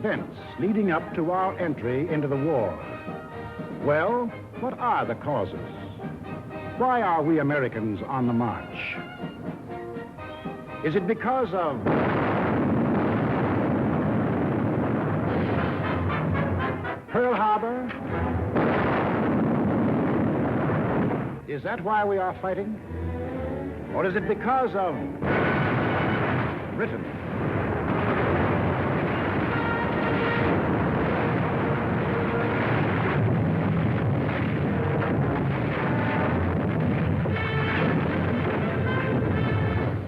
events leading up to our entry into the war. Well, what are the causes? Why are we Americans on the march? Is it because of Pearl Harbor? Is that why we are fighting? Or is it because of Britain?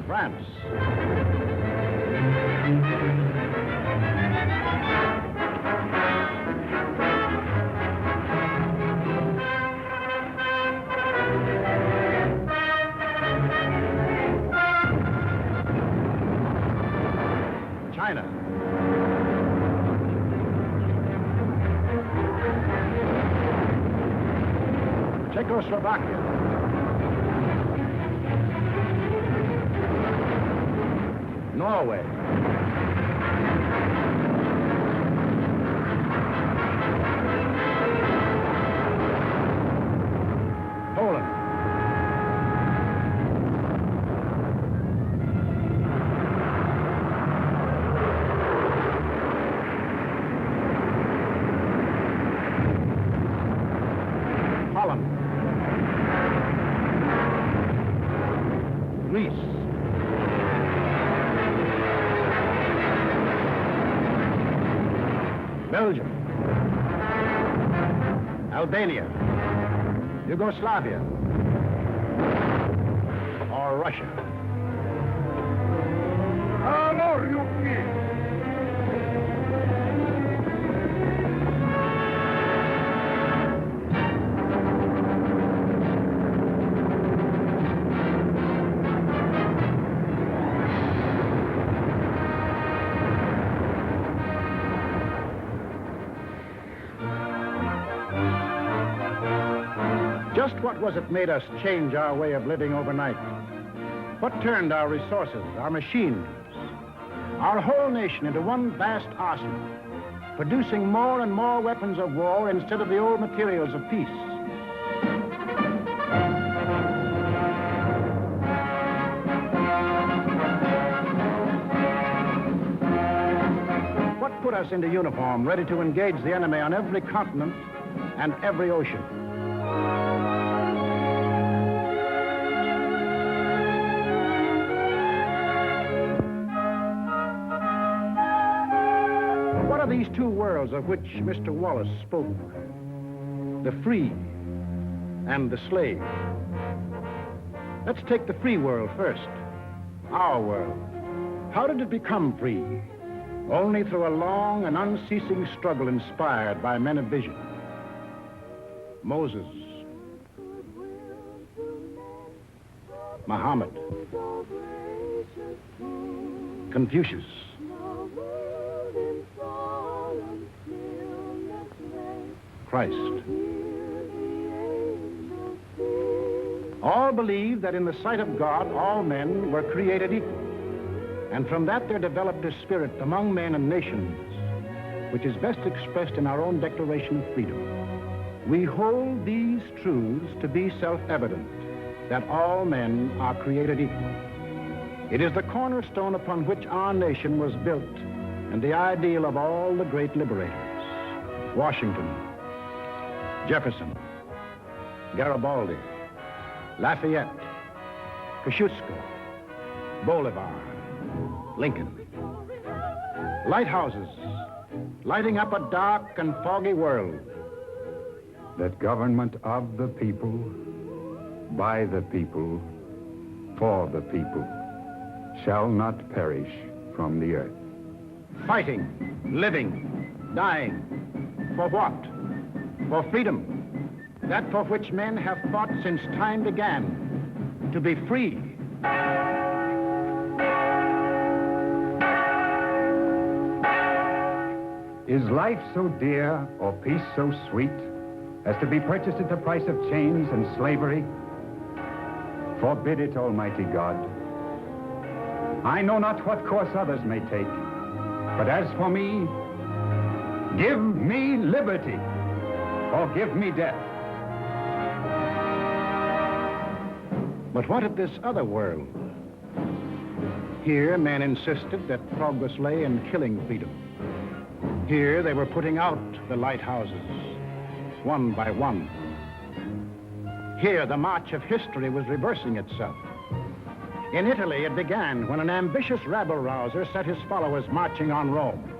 France? China. Czechoslovakia. Norway. Poland. Holland. Greece. Belgium. Albania. Yugoslavia. Or Russia. Just what was it made us change our way of living overnight? What turned our resources, our machines, our whole nation into one vast arsenal, producing more and more weapons of war instead of the old materials of peace? What put us into uniform, ready to engage the enemy on every continent and every ocean? What are these two worlds of which Mr. Wallace spoke? The free and the slave. Let's take the free world first, our world. How did it become free? Only through a long and unceasing struggle inspired by men of vision. Moses, Muhammad, Confucius, Christ. All believed that in the sight of God, all men were created equal. And from that there developed a spirit among men and nations, which is best expressed in our own Declaration of Freedom. We hold these truths to be self-evident, that all men are created equal. It is the cornerstone upon which our nation was built, and the ideal of all the great liberators. Washington, Jefferson, Garibaldi, Lafayette, Kosciuszko, Bolivar, Lincoln. Lighthouses, lighting up a dark and foggy world. That government of the people, by the people, for the people, shall not perish from the earth. Fighting, living, dying. For what? For freedom. That for which men have fought since time began. To be free. Is life so dear or peace so sweet as to be purchased at the price of chains and slavery? Forbid it, Almighty God. I know not what course others may take, but as for me, Give me liberty, or give me death. But what of this other world? Here, men insisted that progress lay in killing freedom. Here, they were putting out the lighthouses, one by one. Here, the march of history was reversing itself. In Italy, it began when an ambitious rabble-rouser set his followers marching on Rome.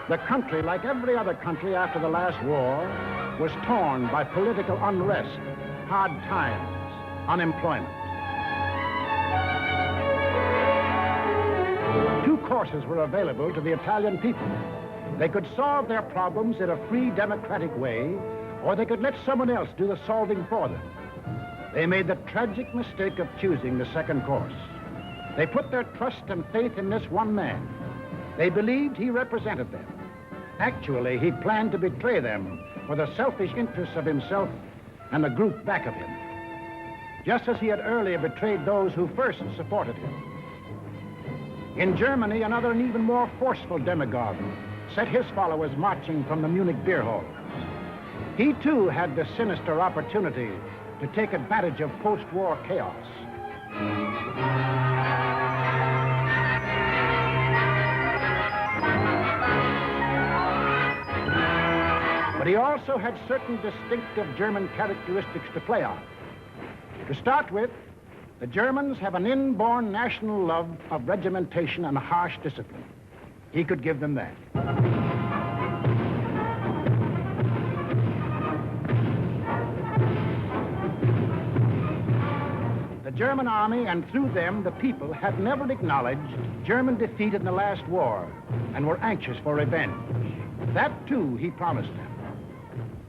The country, like every other country after the last war, was torn by political unrest, hard times, unemployment. Two courses were available to the Italian people. They could solve their problems in a free, democratic way, or they could let someone else do the solving for them. They made the tragic mistake of choosing the second course. They put their trust and faith in this one man. They believed he represented them. Actually, he planned to betray them for the selfish interests of himself and the group back of him, just as he had earlier betrayed those who first supported him. In Germany, another and even more forceful demagogue set his followers marching from the Munich beer halls. He, too, had the sinister opportunity to take advantage of post-war chaos. But he also had certain distinctive German characteristics to play on. To start with, the Germans have an inborn national love of regimentation and harsh discipline. He could give them that. The German army, and through them the people, had never acknowledged German defeat in the last war and were anxious for revenge. That, too, he promised them.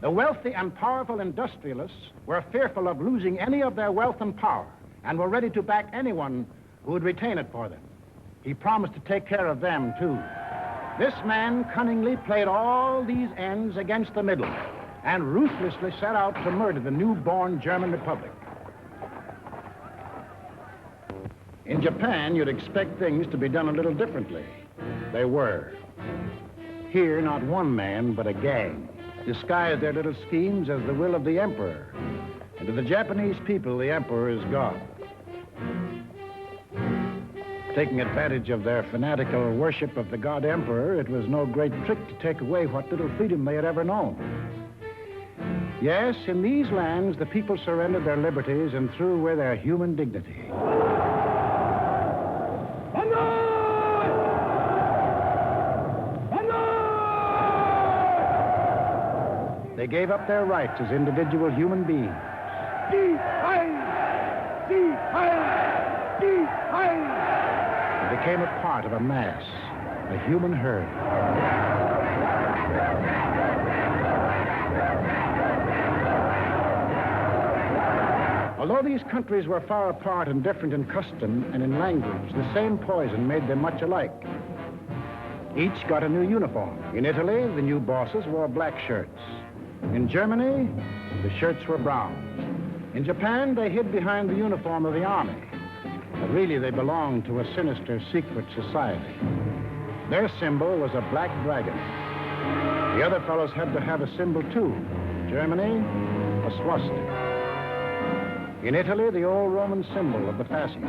The wealthy and powerful industrialists were fearful of losing any of their wealth and power and were ready to back anyone who would retain it for them. He promised to take care of them, too. This man cunningly played all these ends against the middle and ruthlessly set out to murder the newborn German Republic. In Japan, you'd expect things to be done a little differently. They were. Here, not one man, but a gang disguised their little schemes as the will of the emperor. And to the Japanese people, the emperor is God. Taking advantage of their fanatical worship of the god emperor, it was no great trick to take away what little freedom they had ever known. Yes, in these lands, the people surrendered their liberties and threw away their human dignity. They gave up their rights as individual human beings. They became a part of a mass, a human herd. Although these countries were far apart and different in custom and in language, the same poison made them much alike. Each got a new uniform. In Italy, the new bosses wore black shirts. In Germany, the shirts were brown. In Japan, they hid behind the uniform of the army. But really, they belonged to a sinister secret society. Their symbol was a black dragon. The other fellows had to have a symbol, too. Germany, a swastika. In Italy, the old Roman symbol of the fascists.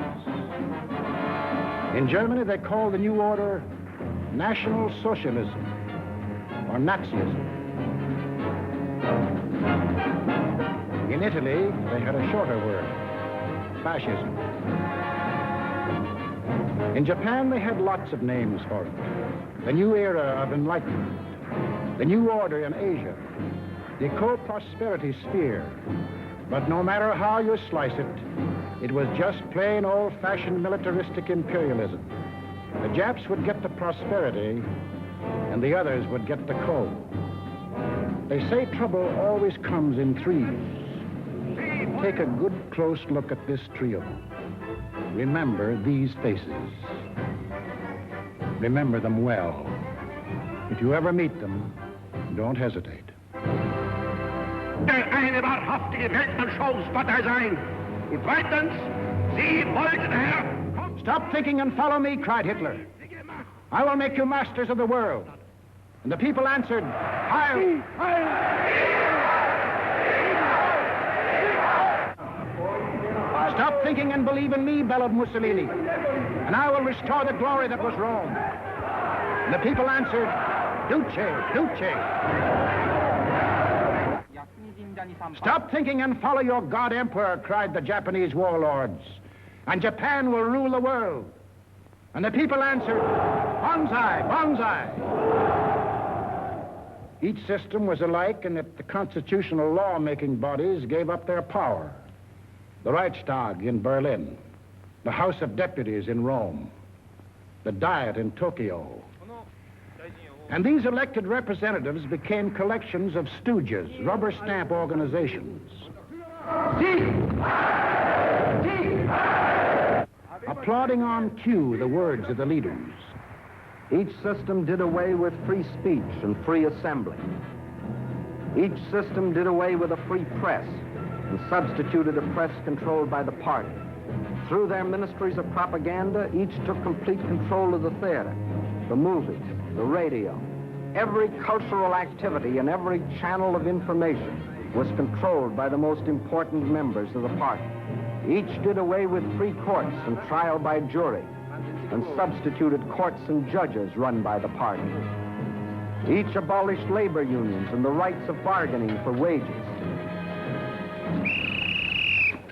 In Germany, they called the new order National Socialism, or Nazism. In Italy, they had a shorter word, fascism. In Japan, they had lots of names for it. The new era of enlightenment, the new order in Asia, the co-prosperity sphere. But no matter how you slice it, it was just plain old-fashioned militaristic imperialism. The Japs would get the prosperity, and the others would get the coal. They say trouble always comes in threes. Take a good, close look at this trio. Remember these faces. Remember them well. If you ever meet them, don't hesitate. Der eine wahrhaftige Weltanschauungspartei sein. Und zweitens, Sie wollten, Herr... Stop thinking and follow me, cried Hitler. I will make you masters of the world. And the people answered, Heil! Stop thinking and believe in me, bellowed Mussolini, and I will restore the glory that was Rome. And the people answered, Duce, Duce. Stop thinking and follow your God Emperor, cried the Japanese warlords, and Japan will rule the world. And the people answered, Banzai, Banzai. Each system was alike in that the constitutional law-making bodies gave up their power. The Reichstag in Berlin, the House of Deputies in Rome, the Diet in Tokyo. And these elected representatives became collections of stooges, rubber stamp organizations. Applauding on cue the words of the leaders. Each system did away with free speech and free assembly. Each system did away with a free press and substituted a press controlled by the party. Through their ministries of propaganda, each took complete control of the theater, the movies, the radio. Every cultural activity and every channel of information was controlled by the most important members of the party. Each did away with free courts and trial by jury, and substituted courts and judges run by the party. Each abolished labor unions and the rights of bargaining for wages.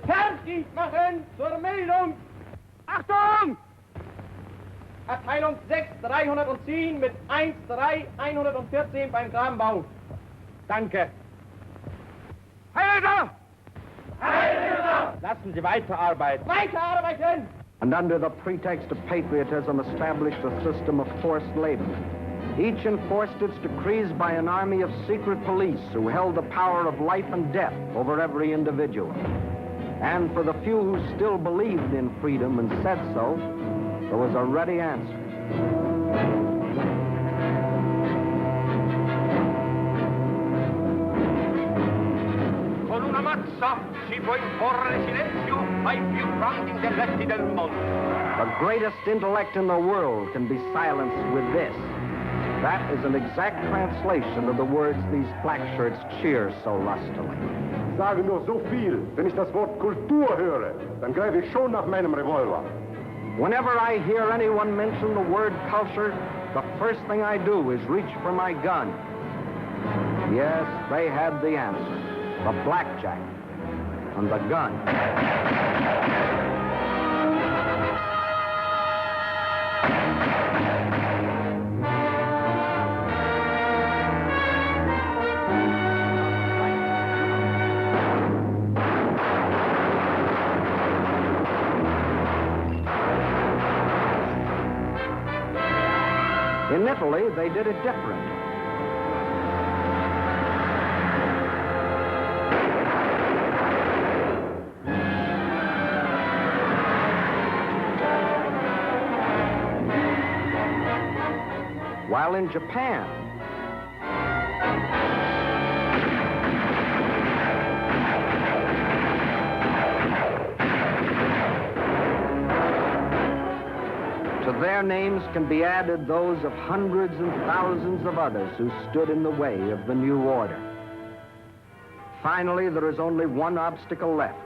Fertig machen zur Meldung! Achtung! Abteilung 6, 310 mit 1-3-114 beim Grabenbau. Danke. Heiler! Heiler! Lassen Sie weiterarbeiten. Weiterarbeiten! And under the pretext of patriotism established a system of forced labor. Each enforced its decrees by an army of secret police who held the power of life and death over every individual. And for the few who still believed in freedom and said so, there was a ready answer. Con una mazza si può imporre silenzio ai più grandi intelletti del mondo. The greatest intellect in the world can be silenced with this. That is an exact translation of the words these black shirts cheer so lustily. Ich sage nur so viel. Wenn ich das Wort Kultur höre, dann greife ich schon nach meinem Revolver. Whenever I hear anyone mention the word culture, the first thing I do is reach for my gun. Yes, they had the answer. The blackjack and the gun. In Italy, they did it different. While in Japan, to their names can be added those of hundreds and thousands of others who stood in the way of the new order. Finally, there is only one obstacle left.